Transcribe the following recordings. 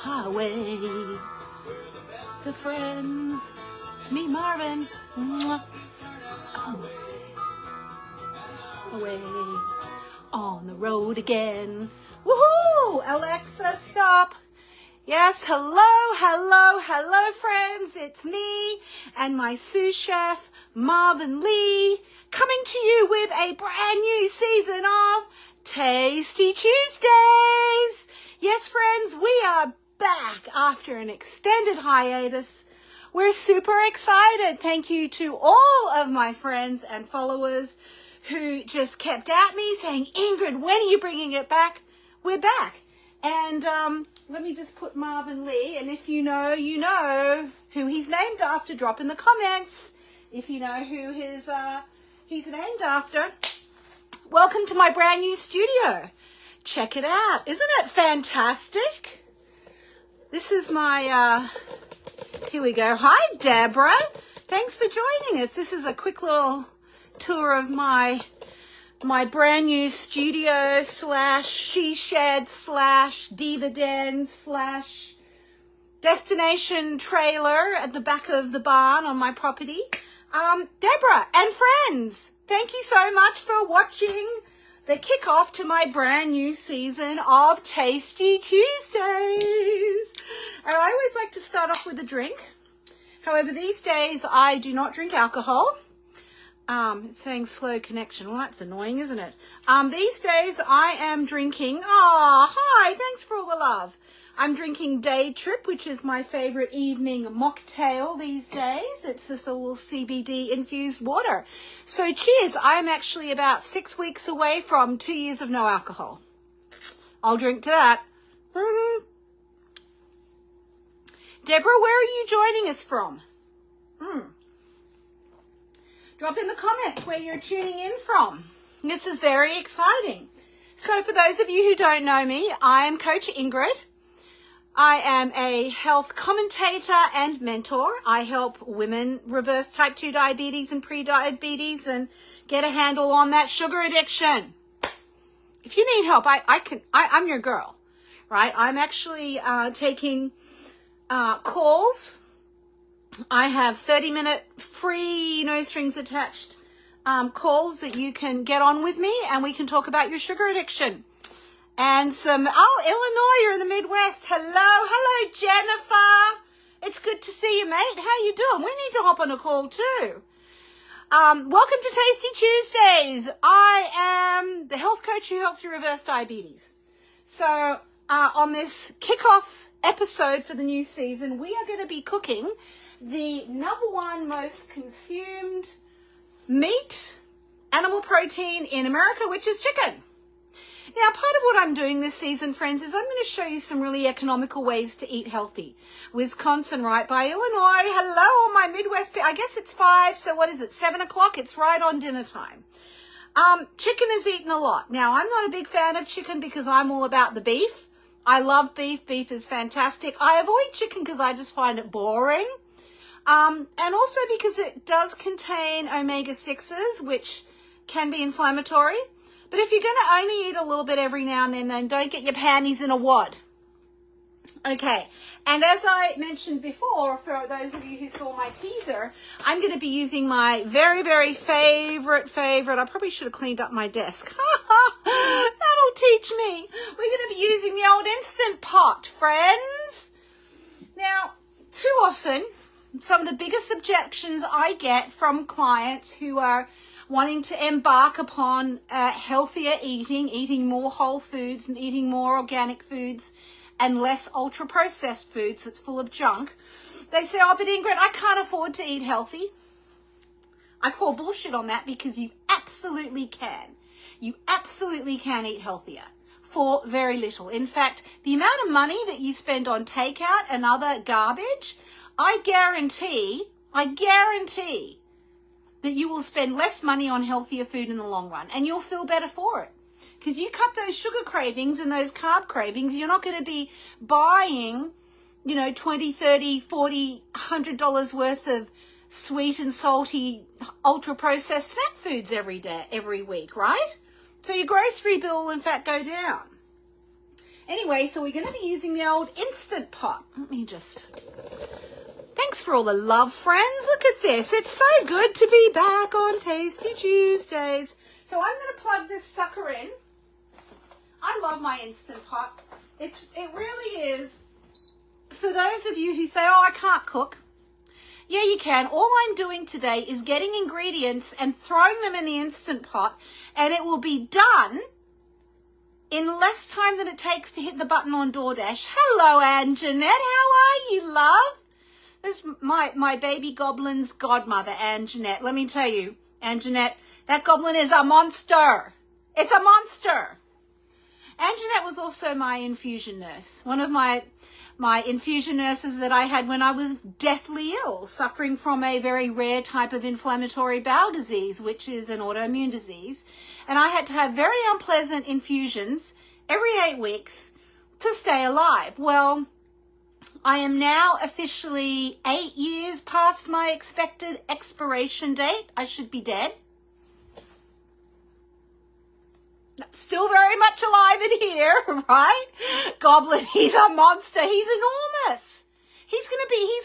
highway. Best of friends. It's me, Marvin. Mwah. Away on the road again. Woohoo! Alexa, stop. Yes, hello, friends. It's me and my sous chef, Marvin Lee, coming to you with a brand new season of Tasty Tuesdays. Yes, friends, we are back after an extended hiatus. We're super excited. Thank you to all of my friends and followers who just kept at me saying, Ingrid, when are you bringing it back? We're back. And let me just put Marvin Lee, and if you know who he's named after. Drop in the comments if you know who he's named after. Welcome to my brand new studio. Check it out. Isn't it fantastic? This is my, here we go. Hi, Deborah. Thanks for joining us. This is a quick little tour of my brand new studio / she shed / diva den / destination trailer at the back of the barn on my property. Deborah and friends, thank you so much for watching the kickoff to my brand new season of Tasty Tuesdays. And I always like to start off with a drink. However, these days I do not drink alcohol. It's saying slow connection. Well, that's annoying, isn't it? These days I am drinking, hi, thanks for all the love. I'm drinking Day Trip, which is my favorite evening mocktail these days. It's just a little CBD infused water. So cheers. I'm actually about 6 weeks away from 2 years of no alcohol. I'll drink to that. Deborah, where are you joining us from? Drop in the comments where you're tuning in from. This is very exciting. So for those of you who don't know me, I am Coach Ingrid. I am a health commentator and mentor. I help women reverse type 2 diabetes and pre-diabetes and get a handle on that sugar addiction. If you need help, I'm your girl, right? I'm actually taking calls. I have 30-minute free, no strings attached calls that you can get on with me, and we can talk about your sugar addiction. And Illinois, you're in the Midwest. Hello, Jennifer. It's good to see you, mate. How you doing? We need to hop on a call too. Welcome to Tasty Tuesdays. I am the health coach who helps you reverse diabetes. So on this kickoff episode for the new season, we are going to be cooking the #1 most consumed meat, animal protein in America, which is chicken. Now, part of what I'm doing this season, friends, is I'm going to show you some really economical ways to eat healthy. Wisconsin, right by Illinois. Hello, all my Midwest. I guess it's 5, so what is it, 7 o'clock? It's right on dinner time. Chicken is eaten a lot. Now, I'm not a big fan of chicken because I'm all about the beef. I love beef. Beef is fantastic. I avoid chicken because I just find it boring. And also because it does contain omega-6s, which can be inflammatory. But if you're going to only eat a little bit every now and then don't get your panties in a wad. Okay, and as I mentioned before, for those of you who saw my teaser, I'm going to be using my very, very favorite, I probably should have cleaned up my desk. That'll teach me. We're going to be using the old Instant Pot, friends. Now, too often, some of the biggest objections I get from clients who are wanting to embark upon healthier eating more whole foods and eating more organic foods and less ultra-processed foods that's full of junk. They say, oh, but Ingrid, I can't afford to eat healthy. I call bullshit on that because you absolutely can. You absolutely can eat healthier for very little. In fact, the amount of money that you spend on takeout and other garbage, I guarantee that you will spend less money on healthier food in the long run, and you'll feel better for it. Because you cut those sugar cravings and those carb cravings, you're not going to be buying, $20, $30, $40, $100 worth of sweet and salty, ultra-processed snack foods every week, right? So your grocery bill will, in fact, go down. Anyway, so we're going to be using the old Instant Pot. Let me just... Thanks for all the love, friends. Look at this. It's so good to be back on Tasty Tuesdays. So I'm going to plug this sucker in. I love my Instant Pot. It really is, for those of you who say, oh, I can't cook. Yeah, you can. All I'm doing today is getting ingredients and throwing them in the Instant Pot, and it will be done in less time than it takes to hit the button on DoorDash. Hello, Anne Jeanette. How are you, love? This is my baby goblin's godmother, Anne Jeanette. Let me tell you, Anne Jeanette, that goblin is a monster. It's a monster. Anne Jeanette was also my infusion nurse. One of my infusion nurses that I had when I was deathly ill, suffering from a very rare type of inflammatory bowel disease, which is an autoimmune disease. And I had to have very unpleasant infusions every 8 weeks to stay alive. Well, I am now officially 8 years past my expected expiration date. I should be dead. Still very much alive in here, right? Goblin, he's a monster. He's enormous. He's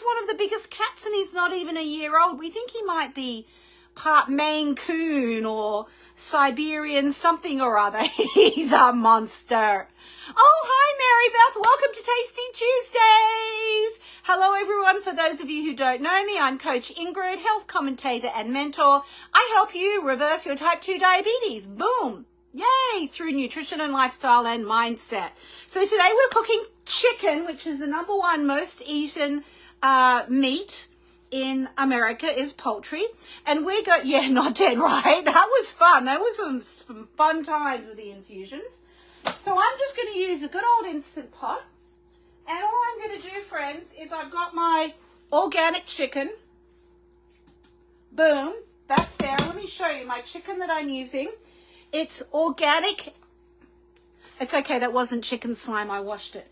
one of the biggest cats, and he's not even a year old. We think he might be part Maine Coon or Siberian something or other. He's a monster. Oh, hi, Mary Beth. Welcome to Tasty Tuesdays. Hello, everyone. For those of you who don't know me, I'm Coach Ingrid, health commentator and mentor. I help you reverse your type 2 diabetes. Boom. Yay, through nutrition and lifestyle and mindset. So today we're cooking chicken, which is the #1 most eaten meat in America is poultry. And we go, yeah, not dead, right? That was fun. That was some fun times with the infusions. So I'm just going to use a good old Instant Pot. And all I'm going to do, friends, is I've got my organic chicken. Boom, that's there. Let me show you my chicken that I'm using. It's organic. It's okay, that wasn't chicken slime. I washed it.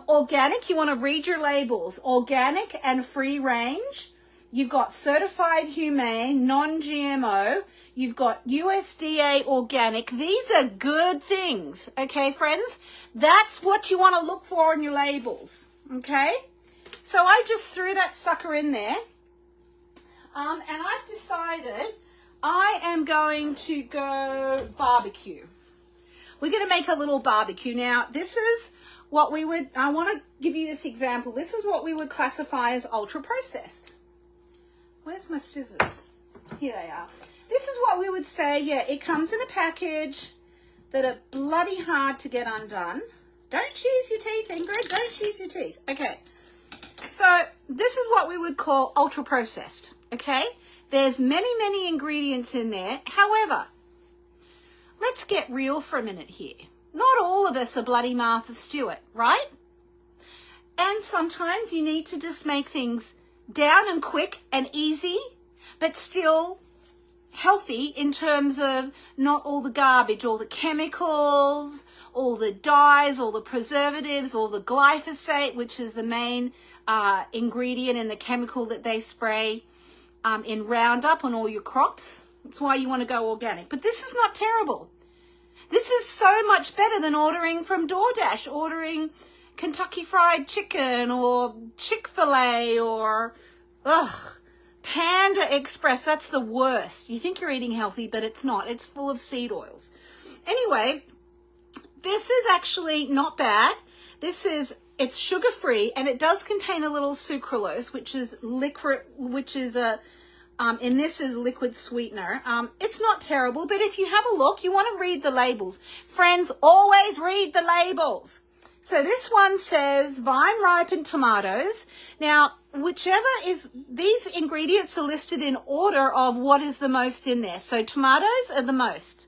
Organic, you want to read your labels. Organic and free range. You've got certified humane, non-GMO. You've got USDA organic. These are good things, okay, friends? That's what you want to look for on your labels, okay? So I just threw that sucker in there. And I've decided I am going to go barbecue. We're going to make a little barbecue. Now, this is what we would, I want to give you this example. This is what we would classify as ultra processed. Where's my scissors? Here they are. This is what we would say, yeah, it comes in a package that are bloody hard to get undone. Don't cheese your teeth, Ingrid. Don't cheese your teeth. Okay. So this is what we would call ultra processed. Okay. There's many, many ingredients in there. However, let's get real for a minute here. Not all of us are bloody Martha Stewart, right? And sometimes you need to just make things down and quick and easy, but still healthy in terms of not all the garbage, all the chemicals, all the dyes, all the preservatives, all the glyphosate, which is the main ingredient in the chemical that they spray in Roundup on all your crops. That's why you want to go organic. But this is not terrible. This is so much better than ordering from DoorDash, ordering Kentucky Fried Chicken or Chick-fil-A or Panda Express. That's the worst. You think you're eating healthy, but it's not. It's full of seed oils. Anyway, this is actually not bad. It's sugar-free, and it does contain a little sucralose, which is liquid, and this is liquid sweetener. It's not terrible, but if you have a look, you want to read the labels. Friends, always read the labels. So this one says vine ripened tomatoes. Now, these ingredients are listed in order of what is the most in there. So tomatoes are the most.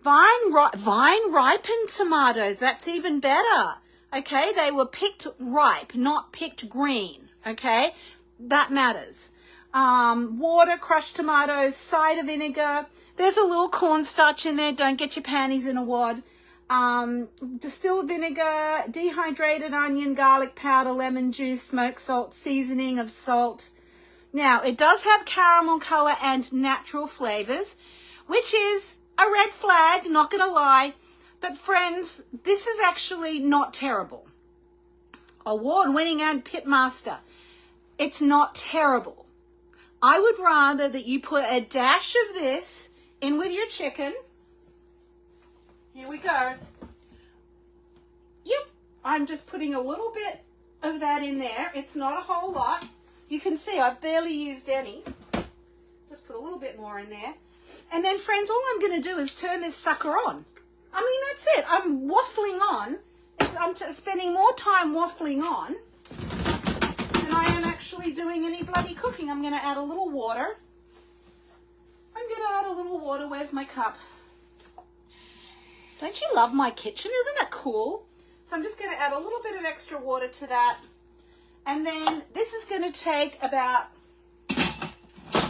Vine ripened tomatoes, that's even better. Okay, they were picked ripe, not picked green. Okay, that matters. Water, crushed tomatoes, cider vinegar. There's a little cornstarch in there. Don't get your panties in a wad. Distilled vinegar, dehydrated onion, garlic powder, lemon juice, smoked salt, seasoning of salt. Now, it does have caramel color and natural flavors, which is a red flag, not going to lie. But friends, this is actually not terrible. Award-winning and pitmaster. It's not terrible. I would rather that you put a dash of this in with your chicken. Here we go. Yep, I'm just putting a little bit of that in there. It's not a whole lot. You can see I've barely used any. Just put a little bit more in there. And then, friends, all I'm going to do is turn this sucker on. I mean, that's it. I'm waffling on. I'm spending more time waffling on than I am actually doing any bloody cooking. I'm going to add a little water. Where's my cup? Don't you love my kitchen? Isn't it cool? So I'm just going to add a little bit of extra water to that. And then this is going to take about,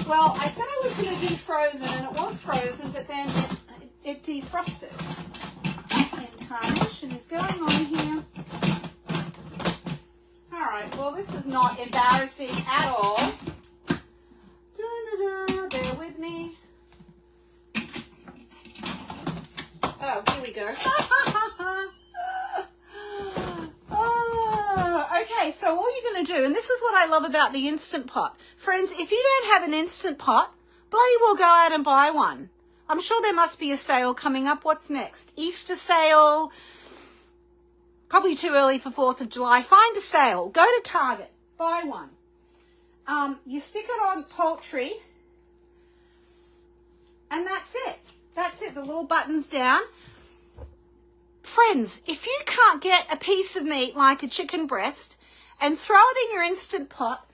well, I said I was going to defrozen, and it was frozen, but then it defrosted. And tarnation is going on here. All right, well, this is not embarrassing at all. Bear with me. Oh, here we go. Okay, so all you're going to do, and this is what I love about the Instant Pot. Friends, if you don't have an Instant Pot, bloody well go out and buy one. I'm sure there must be a sale coming up. What's next? Easter sale. Probably too early for 4th of July. Find a sale. Go to Target. Buy one. You stick it on poultry. And that's it. That's it. The little button's down. Friends, if you can't get a piece of meat like a chicken breast and throw it in your Instant Pot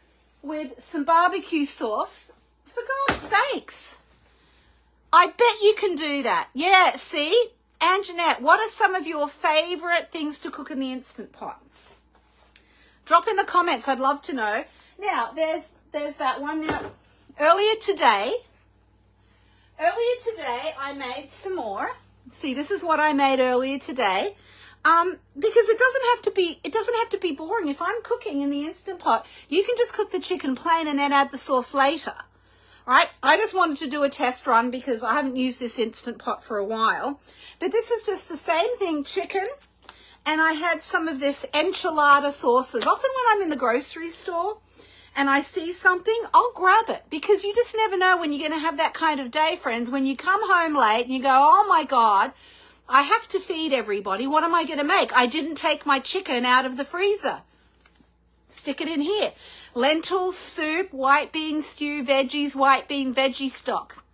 with some barbecue sauce, for God's sakes, I bet you can do that. Yeah, see? Anjanette, what are some of your favourite things to cook in the Instant Pot? Drop in the comments. I'd love to know. Now, there's that one. Now, earlier today, I made some more. See, this is what I made earlier today. Because it doesn't have to be boring. If I'm cooking in the Instant Pot, you can just cook the chicken plain and then add the sauce later. Right? I just wanted to do a test run because I haven't used this Instant Pot for a while. But this is just the same thing, chicken. And I had some of this enchilada sauces. Often when I'm in the grocery store and I see something, I'll grab it, because you just never know when you're going to have that kind of day, friends. When you come home late and you go, oh my God, I have to feed everybody. What am I going to make? I didn't take my chicken out of the freezer. Stick it in here. Lentils, soup, white bean stew, veggies, white bean veggie stock.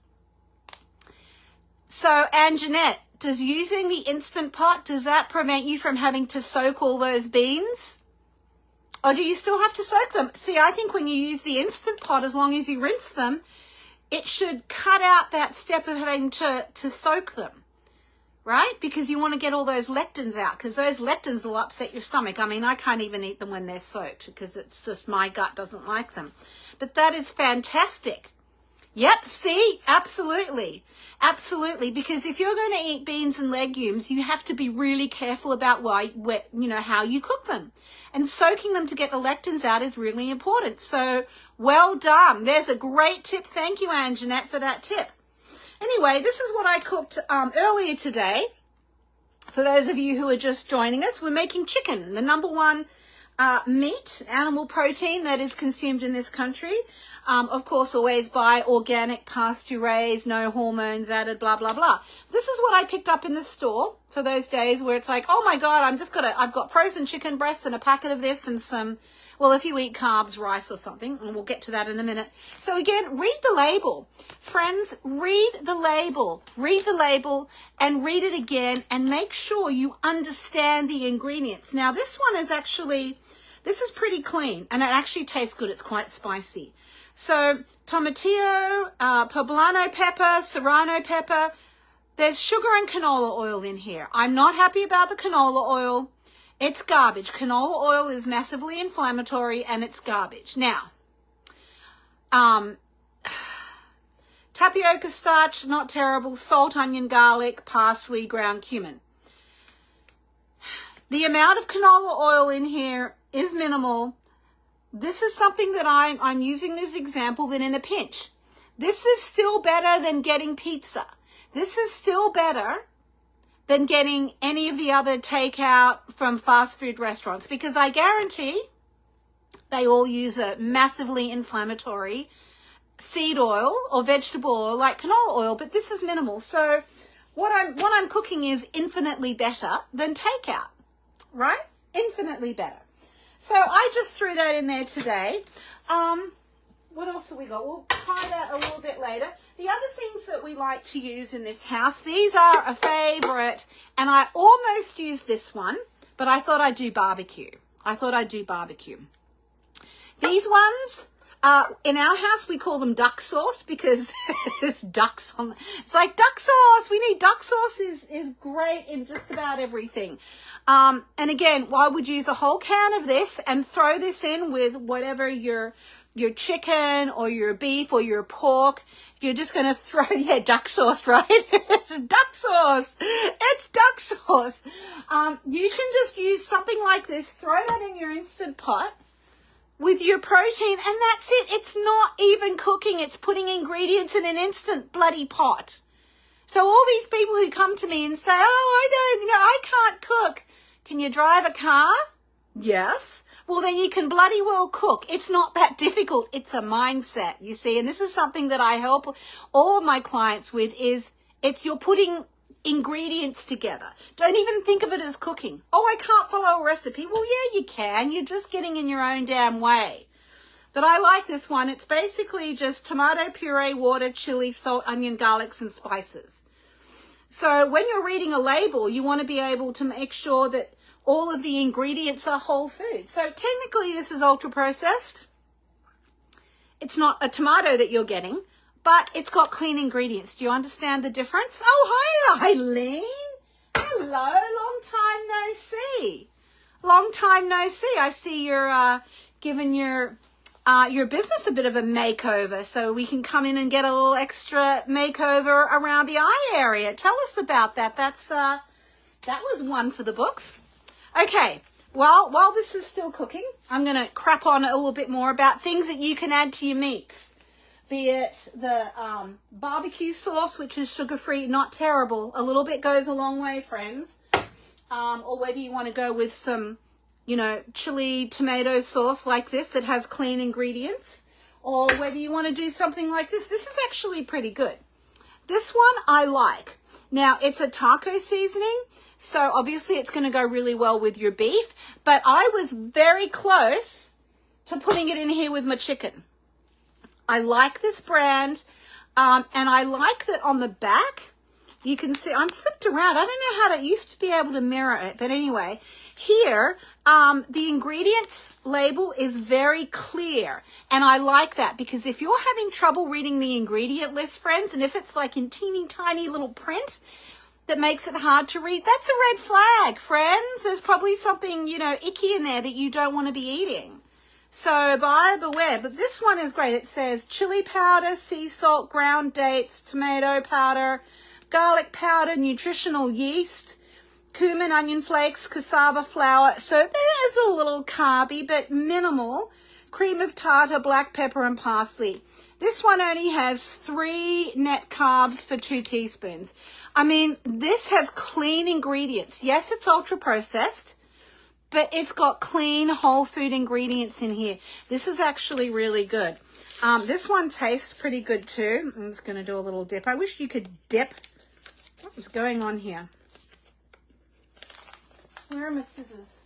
So, Anjanette, does using the Instant Pot, does that prevent you from having to soak all those beans? Or do you still have to soak them? See, I think when you use the Instant Pot, as long as you rinse them, it should cut out that step of having to soak them, right? Because you want to get all those lectins out, because those lectins will upset your stomach. I mean, I can't even eat them when they're soaked because it's just my gut doesn't like them. But that is fantastic. Yep, see, absolutely. Absolutely, because if you're going to eat beans and legumes, you have to be really careful about how you cook them. And soaking them to get the lectins out is really important. So, well done. There's a great tip. Thank you, Anjanette, for that tip. Anyway, this is what I cooked earlier today. For those of you who are just joining us, we're making chicken, the number one meat, animal protein that is consumed in this country. Of course, always buy organic, pasture-raised, no hormones added, blah, blah, blah. This is what I picked up in the store for those days where it's like, oh my God, I've got frozen chicken breasts and a packet of this and some, well, if you eat carbs, rice or something, and we'll get to that in a minute. So again, read the label. Friends, read the label. Read the label and read it again and make sure you understand the ingredients. Now, this one is this is pretty clean and it actually tastes good. It's quite spicy. So tomatillo, poblano pepper, serrano pepper. There's sugar and canola oil in here. I'm not happy about the canola oil. It's garbage. Canola oil is massively inflammatory and it's garbage. Now, tapioca starch, not terrible. Salt, onion, garlic, parsley, ground cumin. The amount of canola oil in here is minimal. This is something that I'm using as example that in a pinch. This is still better than getting pizza. This is still better than getting any of the other takeout from fast food restaurants, because I guarantee they all use a massively inflammatory seed oil or vegetable oil like canola oil, but this is minimal. So what I'm cooking is infinitely better than takeout, right? Infinitely better. So I just threw that in there today. What else have we got? We'll try that a little bit later. The other things that we like to use in this house, these are a favorite, and I almost used this one, but I thought I'd do barbecue. These ones, in our house, we call them duck sauce because there's ducks on. It's like duck sauce. We need duck sauce is great in just about everything. And again, I would use a whole can of this and throw this in with whatever your chicken or your beef or your pork. You're just going to throw, duck sauce, right? It's duck sauce. It's duck sauce. You can just use something like this, throw that in your Instant Pot with your protein, and that's it. It's not even cooking. It's putting ingredients in an Instant bloody pot. So all these people who come to me and say, I can't cook. Can you drive a car? Yes. Well, then you can bloody well cook. It's not that difficult. It's a mindset, you see. And this is something that I help all of my clients with is you're putting ingredients together. Don't even think of it as cooking. Oh, I can't follow a recipe. Well, yeah, you can. You're just getting in your own damn way. But I like this one. It's basically just tomato puree, water, chili, salt, onion, garlics, and spices. So when you're reading a label, you want to be able to make sure that all of the ingredients are whole food. So technically this is ultra processed. It's not a tomato that you're getting, but it's got clean ingredients. Do you understand the difference? Oh, hi, Eileen. Hello, long time no see. Long time no see. I see you're giving your business a bit of a makeover, so we can come in and get a little extra makeover around the eye area. Tell us about that. That was one for the books. Okay, well, while this is still cooking, I'm going to crap on a little bit more about things that you can add to your meats. Be it the barbecue sauce, which is sugar-free, not terrible. A little bit goes a long way, friends. Or whether you want to go with some, chili tomato sauce like this that has clean ingredients. Or whether you want to do something like this. This is actually pretty good. This one I like. Now, it's a taco seasoning. So obviously it's going to go really well with your beef, but I was very close to putting it in here with my chicken. I like this brand, and I like that on the back, you can see, I'm flipped around. I don't know how to, used to be able to mirror it, but anyway, here, the ingredients label is very clear, and I like that because if you're having trouble reading the ingredient list, friends, and if it's like in teeny tiny little print, that makes it hard to read, that's a red flag, friends. There's probably something, icky in there that you don't want to be eating. So buyer beware. But this one is great. It says chili powder, sea salt, ground dates, tomato powder, garlic powder, nutritional yeast, cumin, onion flakes, cassava flour. So there's a little carby, but minimal. Cream of tartar, black pepper, and parsley. This one only has 3 net carbs for 2 teaspoons. I mean, this has clean ingredients. Yes, it's ultra processed, but it's got clean whole food ingredients in here. This is actually really good. This one tastes pretty good too. I'm just going to do a little dip. I wish you could dip. What was going on here? Where are my scissors?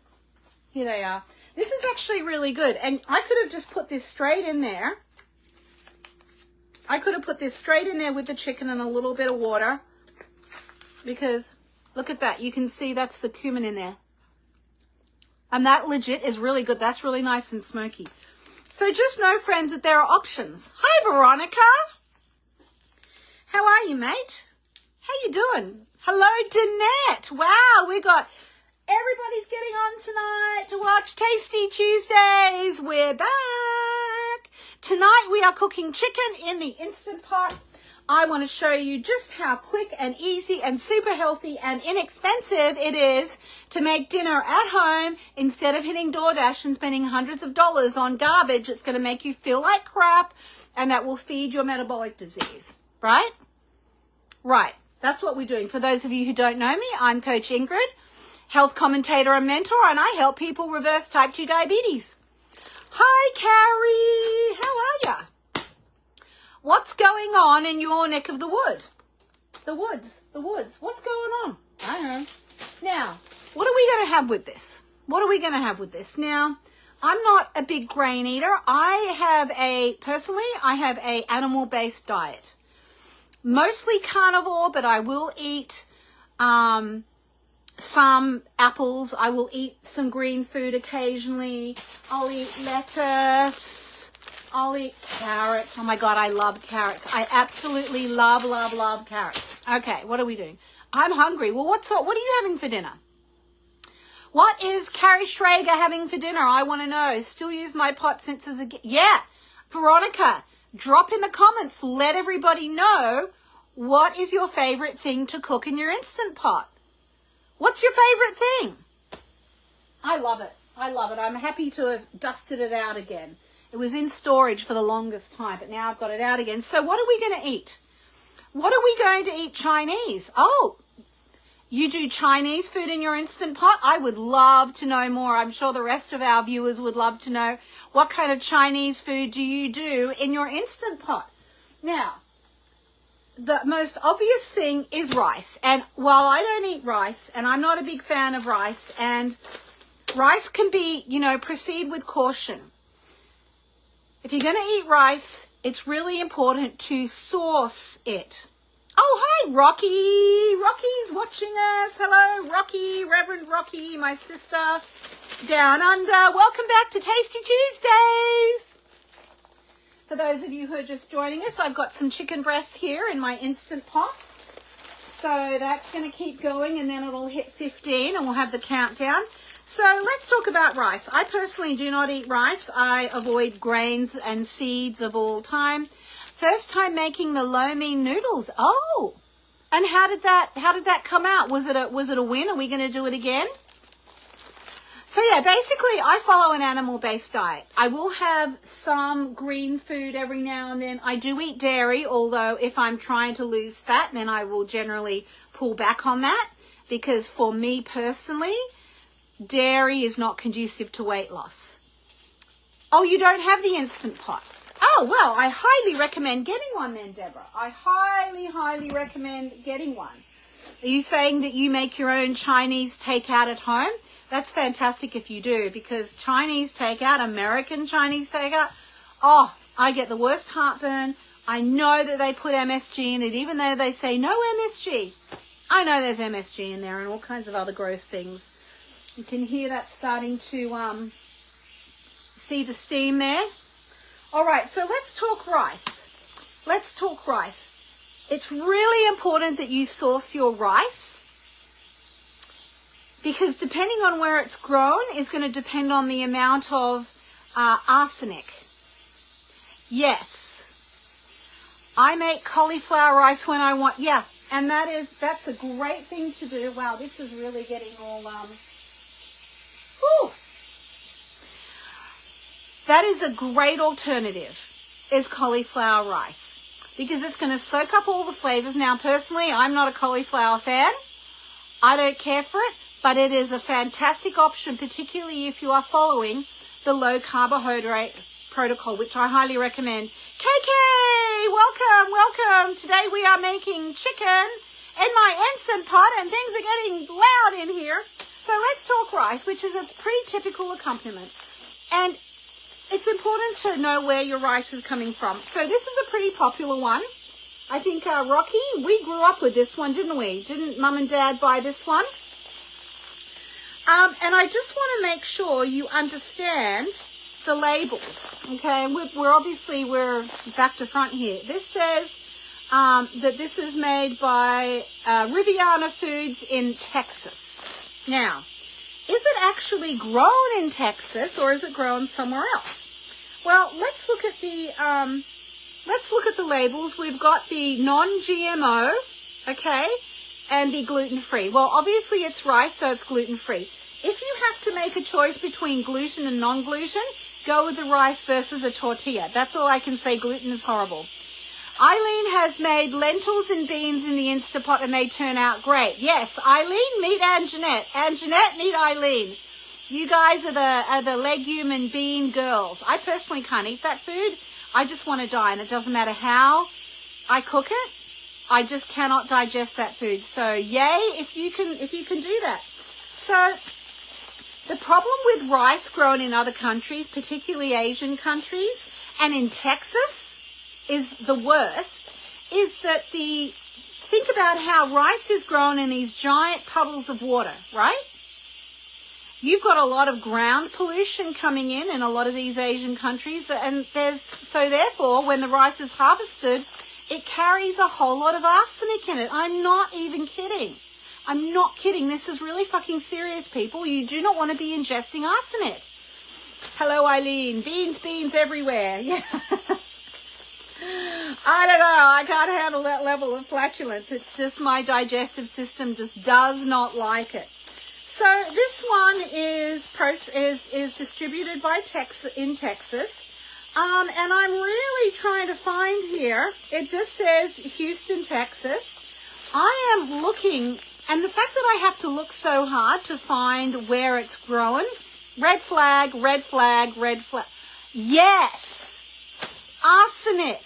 Here they are. This is actually really good. And I could have just put this straight in there. I could have put this straight in there with the chicken and a little bit of water. Because look at that. You can see that's the cumin in there. And that legit is really good. That's really nice and smoky. So just know, friends, that there are options. Hi, Veronica. How are you, mate? How you doing? Hello, Danette. Wow, we got everybody's getting on tonight to watch Tasty Tuesdays. We're back. Tonight we are cooking chicken in the Instant Pot. I want to show you just how quick and easy and super healthy and inexpensive it is to make dinner at home instead of hitting DoorDash and spending hundreds of dollars on garbage. It's going to make you feel like crap, and that will feed your metabolic disease, right? Right. That's what we're doing. For those of you who don't know me, I'm Coach Ingrid, health commentator and mentor, and I help people reverse type 2 diabetes. Hi, Carrie. How are ya? What's going on in your neck of the wood? The woods. What's going on? I don't know. Now, what are we going to have with this? Now, I'm not a big grain eater. I have a animal-based diet. Mostly carnivore, but I will eat some apples. I will eat some green food occasionally. I'll eat lettuce. I'll eat carrots. Oh my God, I love carrots. I absolutely love carrots. Okay, what are we doing? I'm hungry. Well, what are you having for dinner? What is Carrie Schrager having for dinner? I want to know. Still use my pot since as a... Yeah, Veronica, drop in the comments. Let everybody know what is your favorite thing to cook in your Instant Pot. What's your favorite thing? I love it. I'm happy to have dusted it out again. It was in storage for the longest time, but now I've got it out again. So what are we going to eat? What are we going to eat Chinese? Oh, you do Chinese food in your Instant Pot? I would love to know more. I'm sure the rest of our viewers would love to know what kind of Chinese food do you do in your Instant Pot. Now, the most obvious thing is rice. And while I don't eat rice, and I'm not a big fan of rice, and rice can be, proceed with caution. If you're going to eat rice, it's really important to sauce it. Oh, hi, Rocky. Rocky's watching us. Hello, Rocky, Reverend Rocky, my sister down under. Welcome back to Tasty Tuesdays. For those of you who are just joining us, I've got some chicken breasts here in my Instant Pot. So that's going to keep going, and then it'll hit 15, and we'll have the countdown. So let's talk about rice. I personally do not eat rice. I avoid grains and seeds of all time. First time making the lo mein noodles. Oh, and how did that come out? Was it a win? Are we going to do it again? So yeah, basically I follow an animal-based diet. I will have some green food every now and then. I do eat dairy, although if I'm trying to lose fat, then I will generally pull back on that, because for me personally, dairy is not conducive to weight loss. Oh, you don't have the Instant Pot. Oh, well, I highly recommend getting one then, Deborah. I highly recommend getting one. Are you saying that you make your own Chinese takeout at home? That's fantastic if you do, because Chinese takeout, American Chinese takeout, oh, I get the worst heartburn. I know that they put MSG in it, even though they say no MSG. I know there's MSG in there and all kinds of other gross things. You can hear that starting to see the steam there. All right, so let's talk rice. It's really important that you source your rice, because depending on where it's grown is going to depend on the amount of arsenic. Yes, I make cauliflower rice when I want, yeah, and that's a great thing to do. Wow, this is really getting all, whew. That is a great alternative, is cauliflower rice, because it's going to soak up all the flavors. Now, personally, I'm not a cauliflower fan. I don't care for it, but it is a fantastic option, particularly if you are following the low carbohydrate protocol, which I highly recommend. KK, welcome. Today we are making chicken in my Instant Pot, and things are getting loud in here. So let's talk rice, which is a pretty typical accompaniment. And it's important to know where your rice is coming from. So this is a pretty popular one. I think, Rocky, we grew up with this one, didn't we? Didn't Mum and Dad buy this one? And I just want to make sure you understand the labels, okay? We're back to front here. This says that this is made by Riviana Foods in Texas. Now, is it actually grown in Texas, or is it grown somewhere else? Well, let's look at the labels. We've got the non-GMO, okay, and the gluten-free. Well, obviously it's rice, so it's gluten-free. If you have to make a choice between gluten and non-gluten, go with the rice versus a tortilla. That's all I can say. Gluten is horrible. Eileen has made lentils and beans in the Instapot and they turn out great. Yes, Eileen, meet Anjanette. Anjanette, meet Eileen. You guys are the legume and bean girls. I personally can't eat that food. I just want to die, and it doesn't matter how I cook it. I just cannot digest that food. So yay if you can do that. So the problem with rice grown in other countries, particularly Asian countries, and in Texas is the worst, is that think about how rice is grown in these giant puddles of water, right? You've got a lot of ground pollution coming in a lot of these Asian countries, and so therefore when the rice is harvested, it carries a whole lot of arsenic in it. I'm not even kidding. I'm not kidding. This is really fucking serious, people. You do not want to be ingesting arsenic. Hello, Eileen. Beans everywhere. Yeah. I don't know. I can't handle that level of flatulence. It's just my digestive system just does not like it. So this one is distributed by Texas. And I'm really trying to find here. It just says Houston, Texas. I am looking, and the fact that I have to look so hard to find where it's growing. Red flag, red flag, red flag. Yes! Arsenic.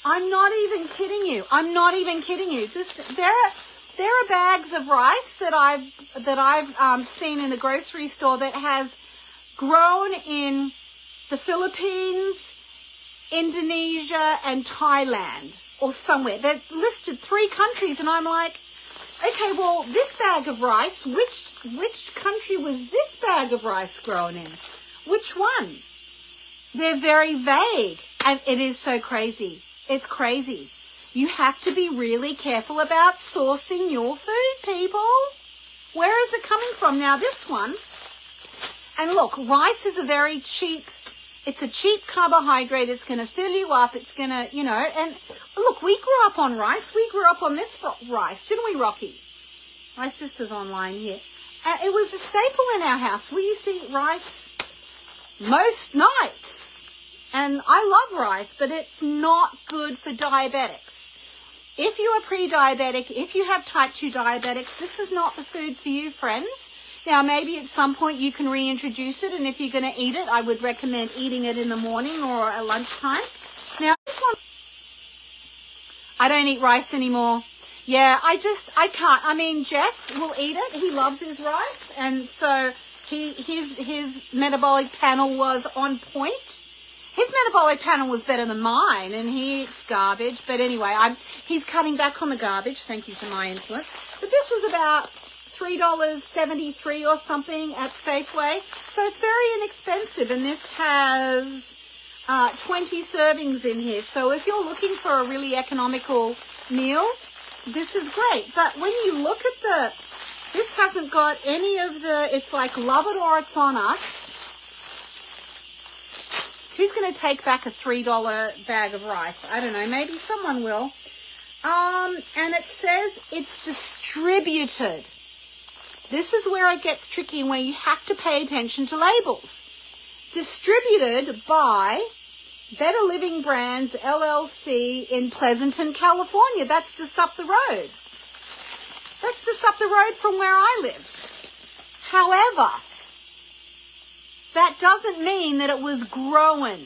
I'm not even kidding you. I'm not even kidding you. There are bags of rice that I've seen in the grocery store that has grown in the Philippines, Indonesia, and Thailand, or somewhere. They're listed 3 countries, and I'm like, okay, well, this bag of rice, which country was this bag of rice grown in? Which one? They're very vague, and it is so crazy. It's crazy. You have to be really careful about sourcing your food, people. Where is it coming from? Now, this one, and look, rice is a very cheap, it's a cheap carbohydrate. It's going to fill you up. It's going to, and look, we grew up on rice. We grew up on this rice, didn't we, Rocky? My sister's online here. It was a staple in our house. We used to eat rice most nights. And I love rice, but it's not good for diabetics. If you are pre-diabetic, if you have type 2 diabetics, this is not the food for you, friends. Now, maybe at some point you can reintroduce it, and if you're going to eat it, I would recommend eating it in the morning or at lunchtime. Now, this one, I don't eat rice anymore. Yeah, I can't. I mean, Jeff will eat it. He loves his rice, and so his metabolic panel was on point. His metabolic panel was better than mine, and he eats garbage. But anyway, he's cutting back on the garbage. Thank you to my influence. But this was about $3.73 or something at Safeway. So it's very inexpensive, and this has 20 servings in here. So if you're looking for a really economical meal, this is great. But when you look at this hasn't got any of it's like love it or it's on us. Who's going to take back a $3 bag of rice? I don't know. Maybe someone will. And it says it's distributed. This is where it gets tricky and where you have to pay attention to labels. Distributed by Better Living Brands, LLC in Pleasanton, California. That's just up the road. That's just up the road from where I live. However, that doesn't mean that it was grown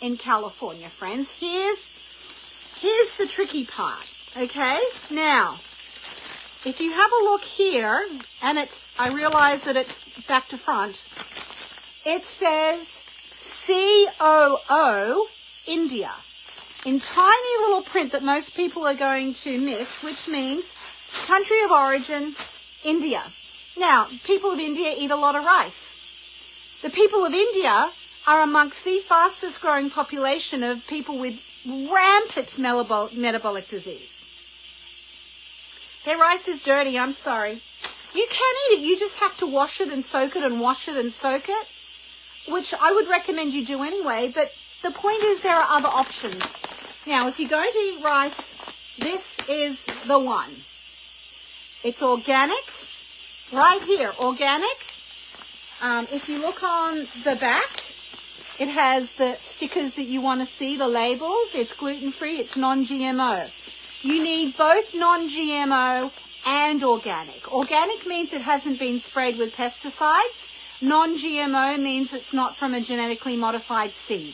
in California, friends. Here's the tricky part, okay? Now, if you have a look here, and I realize that it's back to front, it says COO India in tiny little print that most people are going to miss, which means country of origin, India. Now, people of India eat a lot of rice. The people of India are amongst the fastest growing population of people with rampant metabolic disease. Their rice is dirty, I'm sorry. You can eat it, you just have to wash it and soak it and wash it and soak it, which I would recommend you do anyway, but the point is there are other options. Now, if you're going to eat rice, this is the one. It's organic, right here, organic. If you look on the back, It has the stickers that you want to see, the labels. It's gluten-free, it's non-GMO. You need both non-GMO and organic. Organic means it hasn't been sprayed with pesticides. Non-GMO means it's not from a genetically modified seed.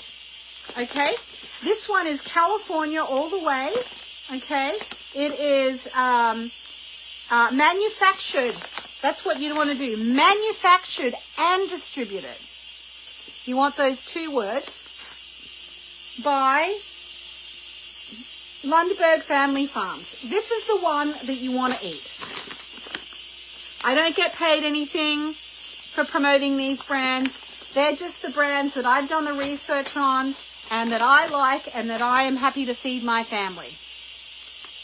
Okay? This one is California all the way. Okay? It is manufactured. That's what you want to do. Manufactured and distributed. You want those two words. By Lundberg Family Farms. This is the one that you want to eat. I don't get paid anything for promoting these brands. They're just the brands that I've done the research on and that I like and that I am happy to feed my family.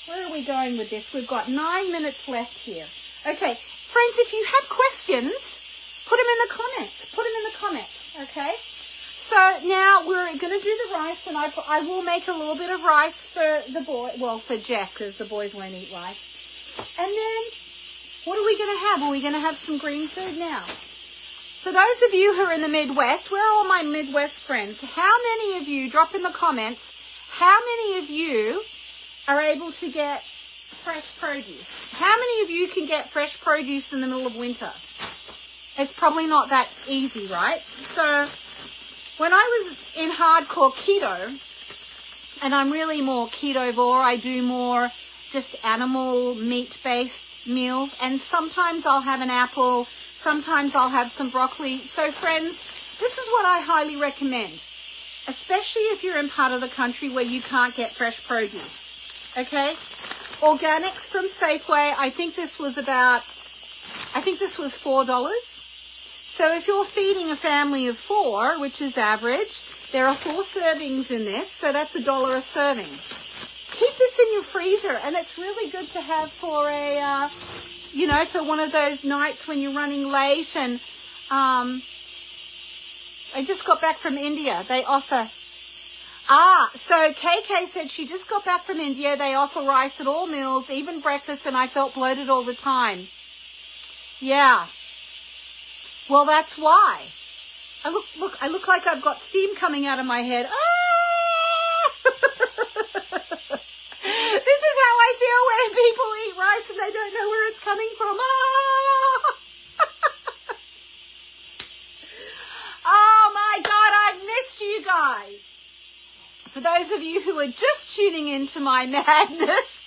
Where are we going with this? We've got 9 minutes left here. Okay, friends, if you have questions, put them in the comments. Put them in the comments, okay? So now we're going to do the rice, and I will make a little bit of rice for the boy, well, for Jeff, because the boys won't eat rice. And then what are we going to have? Are we going to have some green food now? For those of you who are in the Midwest, where are all my Midwest friends? How many of you, drop in the comments, how many of you are able to get fresh produce? How many of you can get fresh produce in the middle of winter? It's probably not that easy, right? So when I was in hardcore keto, and I'm really more ketovore, I do more just animal meat-based meals, and sometimes I'll have an apple, sometimes I'll have some broccoli. So friends, this is what I highly recommend, especially if you're in part of the country where you can't get fresh produce. Okay, organics from Safeway. I think this was $4. So if you're feeding a family of 4, which is average, there are 4 servings in this, so that's $1 a serving. Keep this in your freezer, and it's really good to have for a, for one of those nights when you're running late. And I just got back from India. They offer. So KK said she just got back from India. They offer rice at all meals, even breakfast, and I felt bloated all the time. Yeah. Well, that's why. I look like I've got steam coming out of my head. This is how I feel when people eat rice and they don't know where it's coming from. Oh my God, I've missed you guys. For those of you who are just tuning into my madness,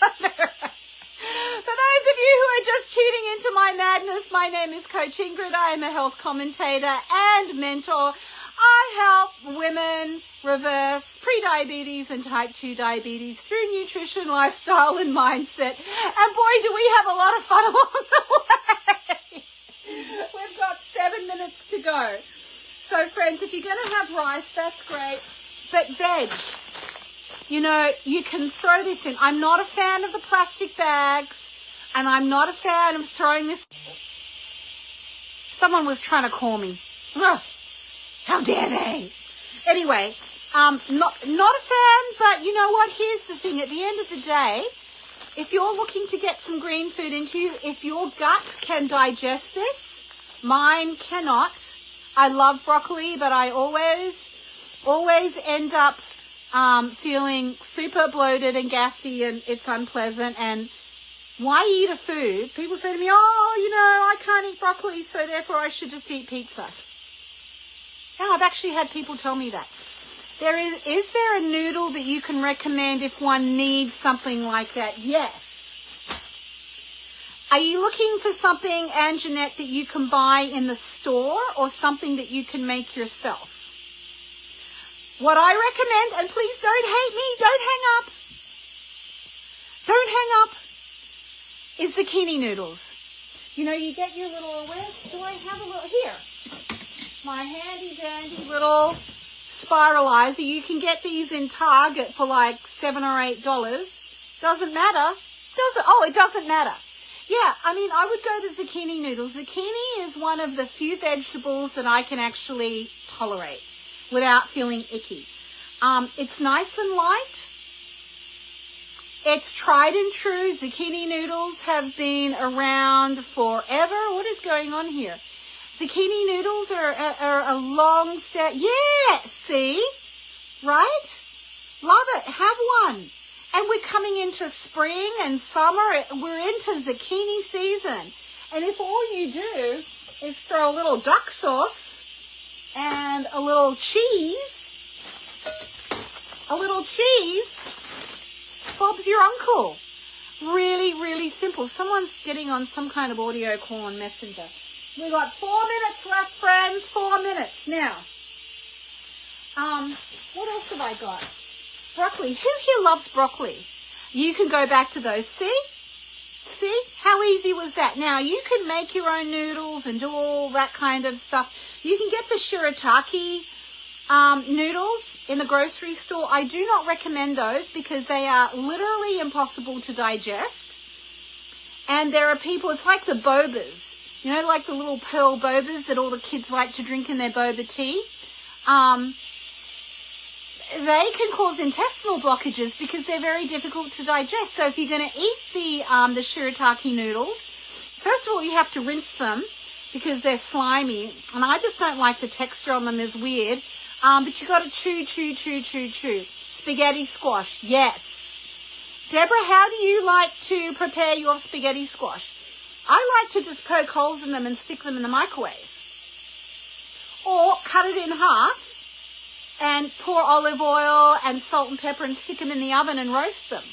my name is Coach Ingrid. I am a health commentator and mentor. I help women reverse pre-diabetes and type 2 diabetes through nutrition, lifestyle, and mindset. And boy, do we have a lot of fun along the way. We've got 7 minutes to go. So friends, if you're going to have rice, that's great. But veg, you can throw this in. I'm not a fan of the plastic bags, and I'm not a fan of throwing this. Someone was trying to call me. Ugh, how dare they? Anyway, not a fan, but you know what? Here's the thing. At the end of the day, if you're looking to get some green food into you, if your gut can digest this, mine cannot. I love broccoli, but I always end up feeling super bloated and gassy, and it's unpleasant. And why eat a food? People say to me, I can't eat broccoli, so therefore I should just eat pizza. Yeah, I've actually had people tell me that. Is there a noodle that you can recommend if one needs something like that? Yes. Are you looking for something, Anjanette, that you can buy in the store or something that you can make yourself? What I recommend, and please don't hate me, don't hang up, is zucchini noodles. You get your little, do I have a little, here, my handy dandy little spiralizer. You can get these in Target for like $7 or $8. Doesn't matter. It doesn't matter. Yeah, I would go to zucchini noodles. Zucchini is one of the few vegetables that I can actually tolerate without feeling icky. It's nice and light. It's tried and true. Zucchini noodles have been around forever. What is going on here? Zucchini noodles are a long step. Yeah, see? Right? Love it. Have one. And we're coming into spring and summer. We're into zucchini season. And if all you do is throw a little duck sauce and a little cheese, Bob's your uncle. Really, really simple. Someone's getting on some kind of audio call on Messenger. We got 4 minutes left, friends. 4 minutes. Now, what else have I got? Broccoli. Who here loves broccoli? You can go back to those. See? How easy was that? Now, you can make your own noodles and do all that kind of stuff. You can get the shirataki noodles in the grocery store. I do not recommend those because they are literally impossible to digest. And there are people, it's like the bobas. You know, like the little pearl bobas that all the kids like to drink in their boba tea. They can cause intestinal blockages because they're very difficult to digest. So if you're going to eat the shirataki noodles, first of all, you have to rinse them because they're slimy. And I just don't like the texture on them. It's weird. But you got to chew. Spaghetti squash. Yes. Deborah, how do you like to prepare your spaghetti squash? I like to just poke holes in them and stick them in the microwave. Or cut it in half and pour olive oil and salt and pepper and stick them in the oven and roast them.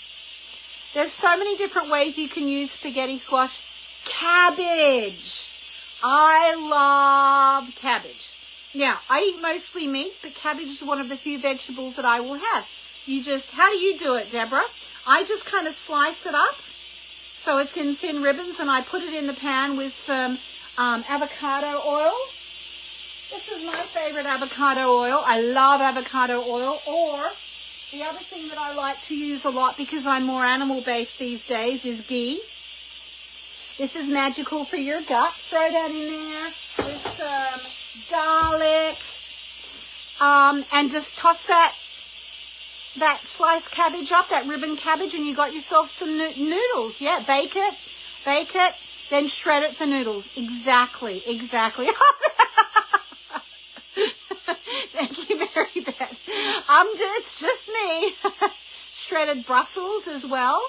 There's so many different ways you can use spaghetti squash. Cabbage. I love cabbage. Now, I eat mostly meat, but cabbage is one of the few vegetables that I will have. How do you do it, Deborah? I just kind of slice it up so it's in thin ribbons, and I put it in the pan with some avocado oil. This is my favorite avocado oil. I love avocado oil. Or the other thing that I like to use a lot because I'm more animal-based these days is ghee. This is magical for your gut. Throw that in there with some garlic. And just toss that sliced cabbage up, that ribbon cabbage, and you got yourself some noodles. Yeah, bake it, then shred it for noodles. Exactly. Thank you, Mary Beth. It's just me. Shredded Brussels as well.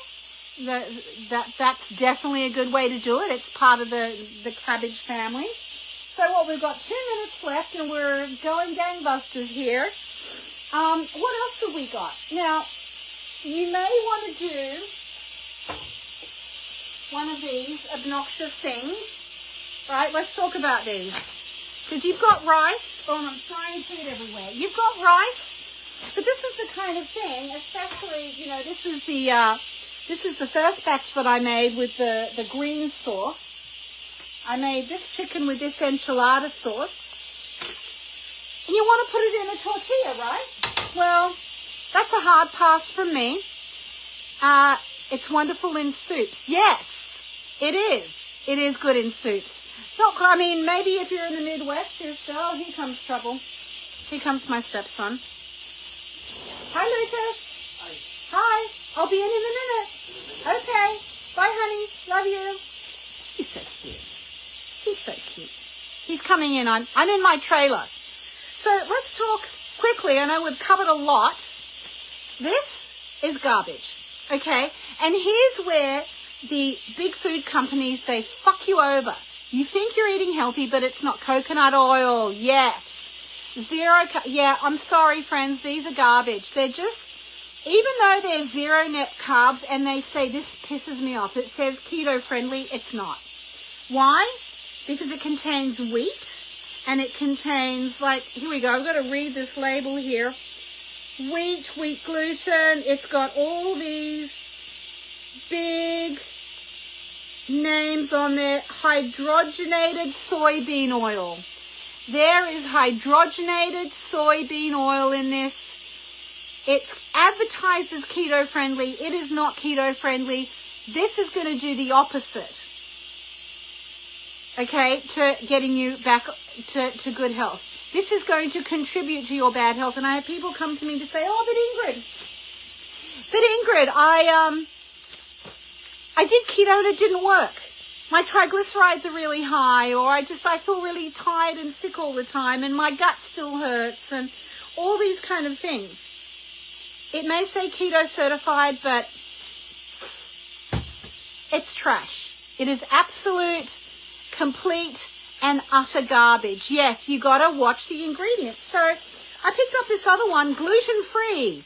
That's definitely a good way to do it. It's part of the cabbage family. So we've got 2 minutes left and we're going gangbusters here. What else have we got? Now, you may want to do one of these obnoxious things. Right, let's talk about these. Because you've got rice. Oh, I'm trying to put it everywhere. You've got rice, but this is the kind of thing, especially, this is the first batch that I made with the green sauce. I made this chicken with this enchilada sauce. And you want to put it in a tortilla, right? Well, that's a hard pass from me. It's wonderful in soups. Yes, it is. It is good in soups. Maybe if you're in the Midwest, here comes trouble. Here comes my stepson. Hi, Lucas. Hi. I'll be in a minute. Okay. Bye, honey. Love you. He's so cute. He's coming in. I'm in my trailer. So let's talk quickly. I know we've covered a lot. This is garbage. Okay? And here's where the big food companies, they fuck you over. You think you're eating healthy, but it's not. Coconut oil, yes. Yeah, I'm sorry, friends. These are garbage. They're just, even though they're zero net carbs, and they say, this pisses me off, it says keto friendly, it's not. Why? Because it contains wheat, and it contains, here we go. I've got to read this label here. Wheat gluten. It's got all these big names on there. Hydrogenated soybean oil. There is hydrogenated soybean oil in this. It's advertised as keto friendly. It is not keto friendly. This is going to do the opposite. Okay, to getting you back to good health. This is going to contribute to your bad health. And I have people come to me to say, oh, but Ingrid, I did keto and it didn't work. my triglycerides are really high, or I feel really tired and sick all the time, and my gut still hurts, and all these kind of things. It may say keto certified, but it's trash. It is absolute, complete, and utter garbage. Yes, you gotta watch the ingredients. So I picked up this other one, gluten-free,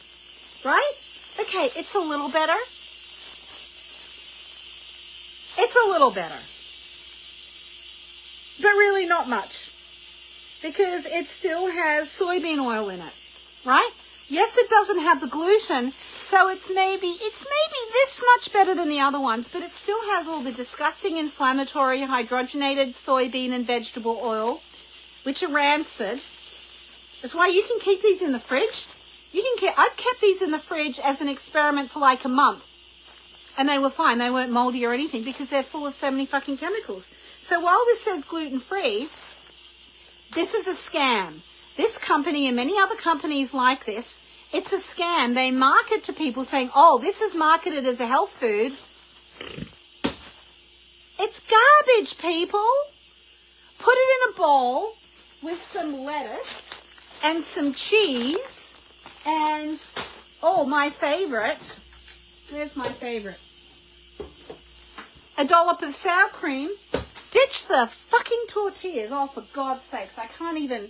right? Okay, it's a little better. It's a little better, but really not much, because it still has soybean oil in it, right? Yes, it doesn't have the gluten, so it's maybe this much better than the other ones, but it still has all the disgusting inflammatory hydrogenated soybean and vegetable oil, which are rancid. That's why you can keep these in the fridge. I've kept these in the fridge as an experiment for like a month. And they were fine. They weren't moldy or anything because they're full of so many fucking chemicals. So while this says gluten-free, this is a scam. This company and many other companies like this, it's a scam. They market to people saying, oh, this is marketed as a health food. It's garbage, people. Put it in a bowl with some lettuce and some cheese and, oh, my favorite. Where's my favorite? A dollop of sour cream. Ditch the fucking tortillas. Oh, for God's sakes. I can't even...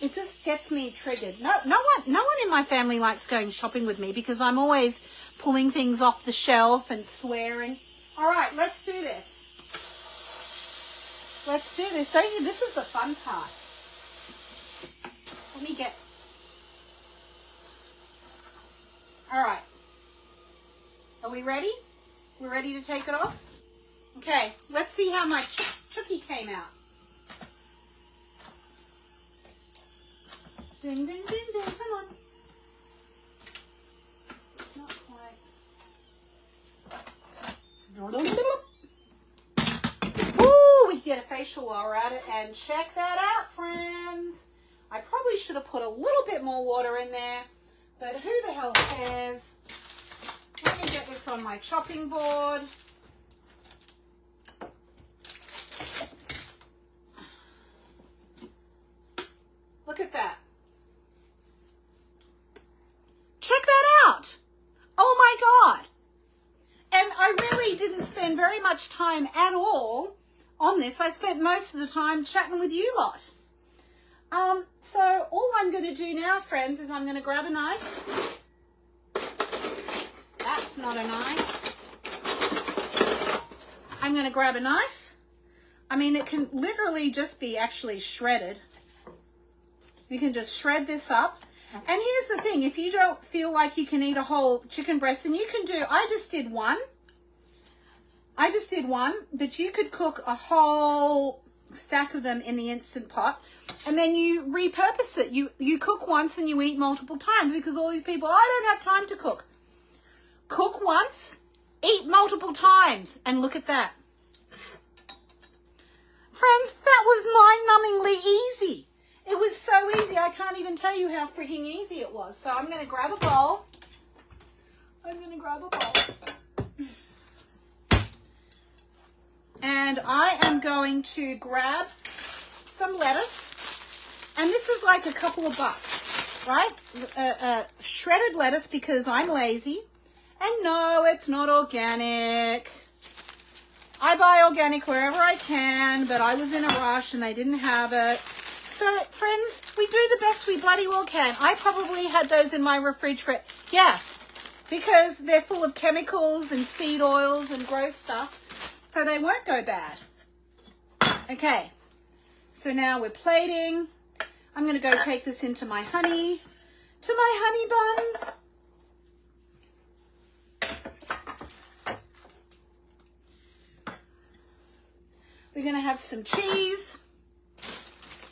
It just gets me triggered. No one in my family likes going shopping with me because I'm always pulling things off the shelf and swearing. All right, let's do this. Let's do this. Don't you? This is the fun part. Let me get... All right. Are we ready? We're ready to take it off? Okay, let's see how my chookie came out. Ding, ding, ding, ding, come on. Not quite. Ooh, we can get a facial while we're at it, and check that out, friends. I probably should have put a little bit more water in there, but who the hell cares? Let me get this on my chopping board. Look at that. Check that out. Oh my God. And I really didn't spend very much time at all on this. I spent most of the time chatting with you lot. So all I'm going to do now, friends, is I'm going to grab a knife. That's not a knife. I'm going to grab a knife. I mean, it can literally just be actually shredded. You can just shred this up. And here's the thing. If you don't feel like you can eat a whole chicken breast, and you can do, I just did one, but you could cook a whole stack of them in the Instant Pot, and then you repurpose it. You cook once and you eat multiple times, because all these people, I don't have time to cook. Cook once, eat multiple times, and look at that. Friends, that was mind-numbingly easy. It was so easy, I can't even tell you how freaking easy it was. So I'm going to grab a bowl. And I am going to grab some lettuce. And this is like a couple of bucks, right? Shredded lettuce, because I'm lazy. And no, it's not organic. I buy organic wherever I can, but I was in a rush and they didn't have it. So, friends, we do the best we bloody well can. I probably had those in my refrigerator. Yeah, because they're full of chemicals and seed oils and gross stuff. So they won't go bad. Okay, so now we're plating. I'm going to go take this into my honey bun. We're going to have some cheese,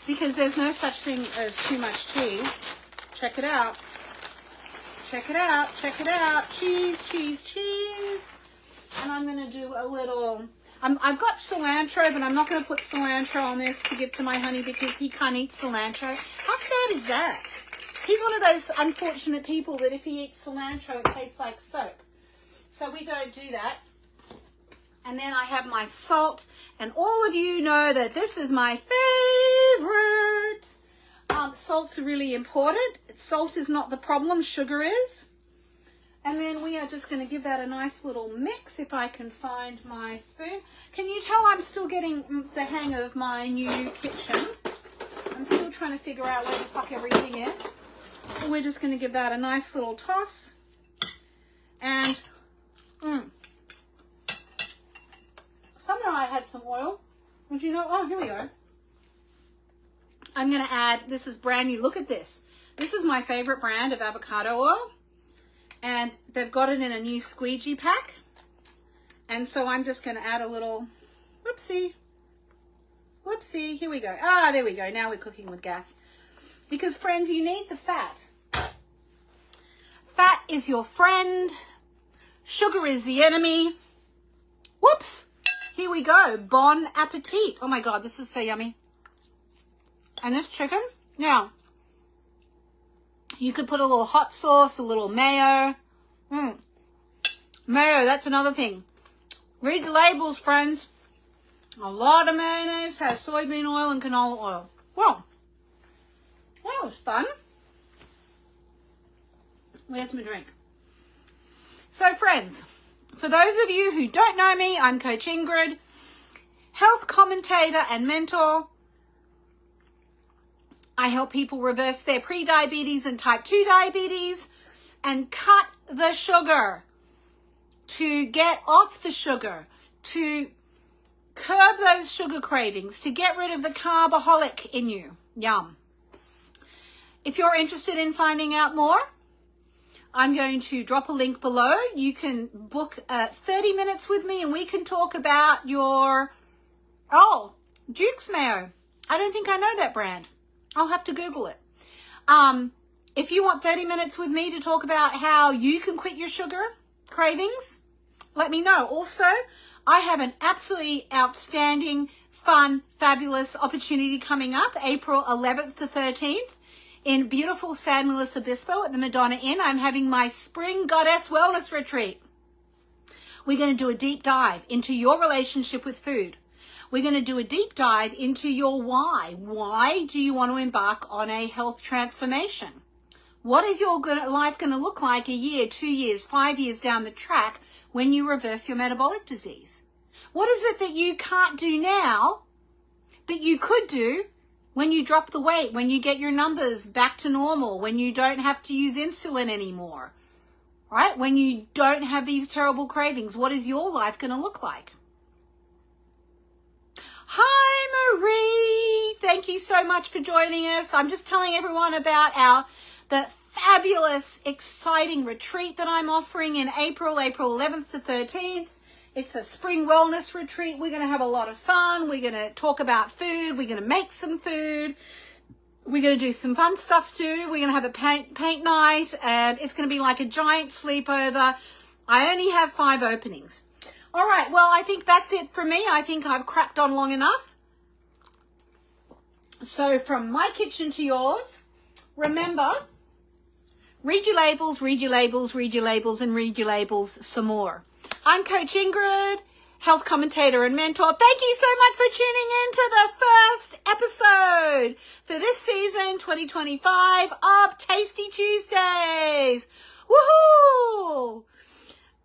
because there's no such thing as too much cheese. Check it out. Check it out. Check it out. Cheese, cheese, cheese. And I'm going to do a little... I've got cilantro, but I'm not going to put cilantro on this to give to my honey because he can't eat cilantro. How sad is that? He's one of those unfortunate people that if he eats cilantro, it tastes like soap. So we don't do that. And then I have my salt, and all of you know that this is my favorite. Salt's really important. Salt is not the problem, sugar is. And then we are just going to give that a nice little mix, if I can find my spoon. Can you tell I'm still getting the hang of my new kitchen? I'm still trying to figure out where the fuck everything is. And we're just going to give that a nice little toss. And somehow I had some oil. Would you know? Oh, here we go. I'm going to add, this is brand new. Look at this. This is my favorite brand of avocado oil. And they've got it in a new squeegee pack. And so I'm just going to add a little, whoopsie, here we go. Ah, there we go. Now we're cooking with gas. Because, friends, you need the fat. Fat is your friend. Sugar is the enemy. Whoops. Here we go. Bon appetit. Oh, my God. This is so yummy. And this chicken. Now, you could put a little hot sauce, a little mayo. Mayo, that's another thing. Read the labels, friends. A lot of mayonnaise has soybean oil and canola oil. Well, that was fun. Where's my drink? So, friends, for those of you who don't know me, I'm Coach Ingrid, health commentator and mentor. I help people reverse their pre-diabetes and type 2 diabetes and cut the sugar, to get off the sugar, to curb those sugar cravings, to get rid of the carbaholic in you. Yum. If you're interested in finding out more, I'm going to drop a link below. You can book 30 minutes with me and we can talk about your, Duke's Mayo. I don't think I know that brand. I'll have to Google it. If you want 30 minutes with me to talk about how you can quit your sugar cravings, let me know. Also, I have an absolutely outstanding, fun, fabulous opportunity coming up April 11th to 13th in beautiful San Luis Obispo at the Madonna Inn. I'm having my Spring Goddess Wellness Retreat. We're going to do a deep dive into your relationship with food. We're going to do a deep dive into your why. Why do you want to embark on a health transformation? What is your life going to look like a year, 2 years, 5 years down the track when you reverse your metabolic disease? What is it that you can't do now that you could do when you drop the weight, when you get your numbers back to normal, when you don't have to use insulin anymore, right? When you don't have these terrible cravings, what is your life going to look like? Hi, Marie. Thank you so much for joining us. I'm just telling everyone about the fabulous, exciting retreat that I'm offering in April 11th to 13th. It's a spring wellness retreat. We're going to have a lot of fun. We're going to talk about food. We're going to make some food. We're going to do some fun stuff too. We're going to have a paint night, and it's going to be like a giant sleepover. I only have 5 openings. All right, well, I think that's it for me. I think I've cracked on long enough. So from my kitchen to yours, remember, read your labels, read your labels, read your labels, and read your labels some more. I'm Coach Ingrid, health commentator and mentor. Thank you so much for tuning in to the first episode for this season 2025 of Tasty Tuesdays. Woohoo!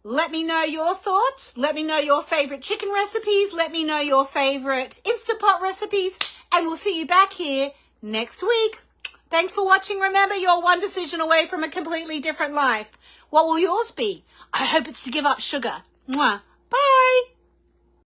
Let me know your thoughts. Let me know your favorite chicken recipes. Let me know your favorite Instant Pot recipes. And we'll see you back here next week. Thanks for watching. Remember, you're one decision away from a completely different life. What will yours be? I hope it's to give up sugar. Mwah. Bye.